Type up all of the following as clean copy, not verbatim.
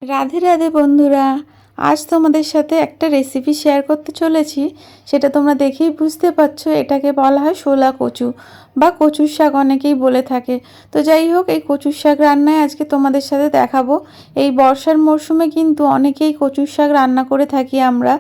রাধে রাধে বন্ধুরা। আজ তোমাদের সাথে একটা রেসিপি শেয়ার করতে চলেছি। সেটা তোমরা দেখেই বুঝতে পারছো, এটাকে বলা হয় শোলা কচু বা কচুর শাক অনেকেই বলে থাকে। তো যাই হোক, এই কচুর শাক রান্নায় আজকে তোমাদের সাথে দেখাবো। এই বর্ষার মরশুমে কিন্তু অনেকেই কচুর শাক রান্না করে থাকি আমরা।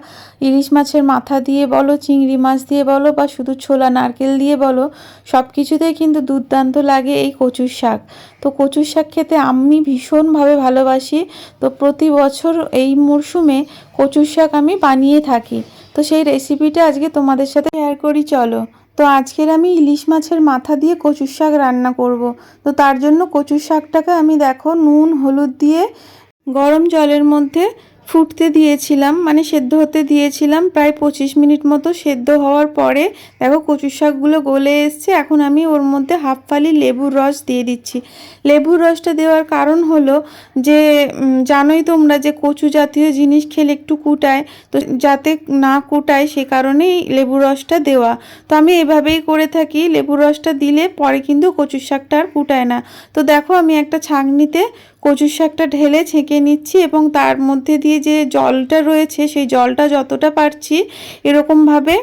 ইলিশ মাছের মাথা দিয়ে বলো, চিংড়ি মাছ দিয়ে বলো, বা শুধু ছোলা নারকেল দিয়ে বলো, সব কিছুতেই কিন্তু দুর্দান্ত লাগে এই কচুর শাক। তো কচুর শাক খেতে আমি ভীষণভাবে ভালোবাসি। তো প্রতি বছর এই মরশুমে কচুর শাক আমি বানিয়ে থাকি। তো সেই রেসিপিটা আজকে তোমাদের সাথে শেয়ার করি, চলো। তো আজকের আমি ইলিশ মাছের মাথা দিয়ে কচুর শাক রান্না করব। তো তার জন্য কচুর শাকটাকে আমি দেখো নুন হলুদ দিয়ে গরম জলের মধ্যে ফুটতে দিয়েছিলাম, মানে সেদ্ধ হতে দিয়েছিলাম। প্রায় 25 মিনিট মতো সেদ্ধ হওয়ার পরে দেখো কচুর শাকগুলো গলে এসছে। এখন আমি ওর মধ্যে হাফ ফালি লেবুর রস দিয়ে দিচ্ছি। লেবুর রসটা দেওয়ার কারণ হলো যে জানোই তোমরা যে কচু জাতীয় জিনিস খেলে একটু কুটায়, তো যাতে না কুটায় সে কারণেই লেবুর রসটা দেওয়া। তো আমি এভাবেই করে থাকি, লেবুর রসটা দিলে পরে কিন্তু কচুর শাকটা আর কুটায় না। তো দেখো আমি একটা ছাঁকনিতে কচুর শাকটা ঢেলে ছেঁকে নিচ্ছি এবং তার মধ্যে দিয়ে যে জলটা রয়েছে সেই জলটা যতটা পারছি এরকমভাবে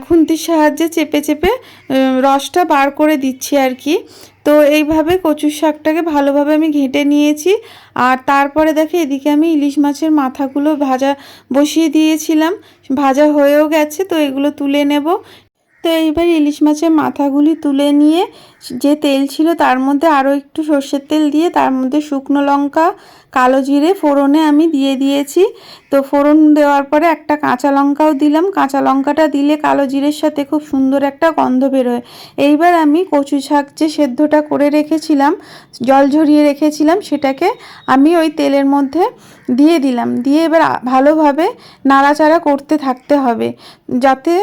খুন্তির সাহায্যে চেপে চেপে রসটা বার করে দিচ্ছি আর কি। তো এইভাবে কচুর শাকটাকে ভালোভাবে আমি ঘেঁটে নিয়েছি। আর তারপরে দেখে এদিকে আমি ইলিশ মাছের মাথাগুলো ভাজা বসিয়ে দিয়েছিলাম, ভাজা হয়েও গেছে। তো এগুলো তুলে নেব। তো এইবার ইলিশ মাছের মাথাগুলি তুলে নিয়ে যে তেল ছিল তার মধ্যে আরও একটু সর্ষের তেল দিয়ে তার মধ্যে শুকনো লঙ্কা, কালো জিরে ফোড়নে আমি দিয়ে দিয়েছি। তো ফোড়ন দেওয়ার পরে একটা কাঁচা লঙ্কাও দিলাম। কাঁচা লঙ্কাটা দিলে কালো জিরের সাথে খুব সুন্দর একটা গন্ধ বেরোয়। এইবার আমি কচু শাক যে সেদ্ধটা করে রেখেছিলাম, জল ঝরিয়ে রেখেছিলাম, সেটাকে আমি ওই তেলের মধ্যে দিয়ে দিলাম। দিয়ে এবার ভালোভাবে নাড়াচাড়া করতে থাকতে হবে, যাতে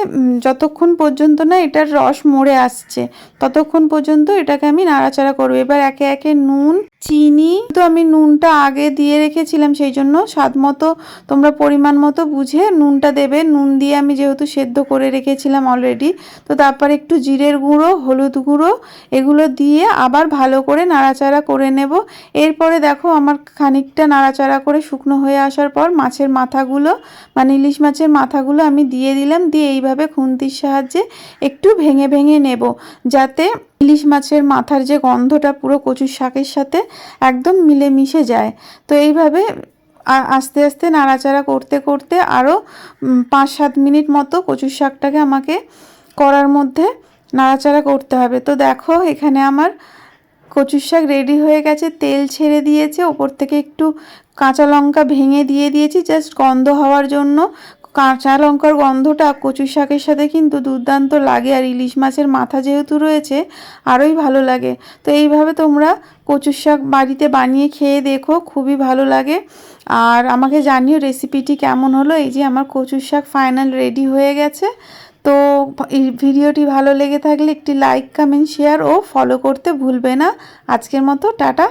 যতক্ষণ পর্যন্ত না এটার রস মরে আসছে ততক্ষণ পর্যন্ত এটাকে আমি নাড়াচাড়া করবো। এবার একে একে নুন, চিনি, তো আমি নুনটা আগে দিয়ে রেখেছিলাম, সেই জন্য স্বাদ মতো তোমরা পরিমাণ মতো বুঝে নুনটা দেবে। নুন দিয়ে আমি যেহেতু সেদ্ধ করে রেখেছিলাম অলরেডি, তো তারপর একটু জিরের গুঁড়ো, হলুদ গুঁড়ো এগুলো দিয়ে আবার ভালো করে নাড়াচাড়া করে নেব। এরপরে দেখো আমার খানিকটা নাড়াচাড়া করে শুকনো হয়ে আসার পর মাছের মাথাগুলো, মানে ইলিশ মাছের মাথাগুলো আমি দিয়ে দিলাম। দিয়ে এইভাবে খুন্তির সাহায্যে একটু ভেঙে ভেঙে নেব, যাতে ইলিশ মাছের মাথার যে গন্ধটা পুরো কচুর শাকের সাথে একদম মিলেমিশে যায়। তো এইভাবে আস্তে আস্তে নাড়াচাড়া করতে করতে আরও 5-7 মিনিট মতো কচুর শাকটাকে আমাকে কড়ার মধ্যে নাড়াচাড়া করতে হবে। তো দেখো এখানে আমার কচুর শাক রেডি হয়ে গেছে, তেল ছেড়ে দিয়েছে। ওপর থেকে একটু কাঁচা লঙ্কা ভেঙে দিয়ে দিয়েছি জাস্ট গন্ধ হওয়ার জন্য। কাঁচা লঙ্কার গন্ধটা কচুর শাকের সাথে কিন্তু দুর্দান্ত লাগে, আর ইলিশ মাছের মাথা যেহেতু রয়েছে আরোই ভালো লাগে। তো এইভাবে তোমরা কচুর শাক বাড়িতে বানিয়ে খেয়ে দেখো, খুবই ভালো লাগে। আর আমাকে জানিও রেসিপিটি কেমন হলো। এই যে আমার কচুর শাক ফাইনাল রেডি হয়ে গেছে। তো এই ভিডিওটি ভালো লেগে থাকলে একটি লাইক, কমেন্ট, শেয়ার ও ফলো করতে ভুলবে না। আজকের মতো টাটা।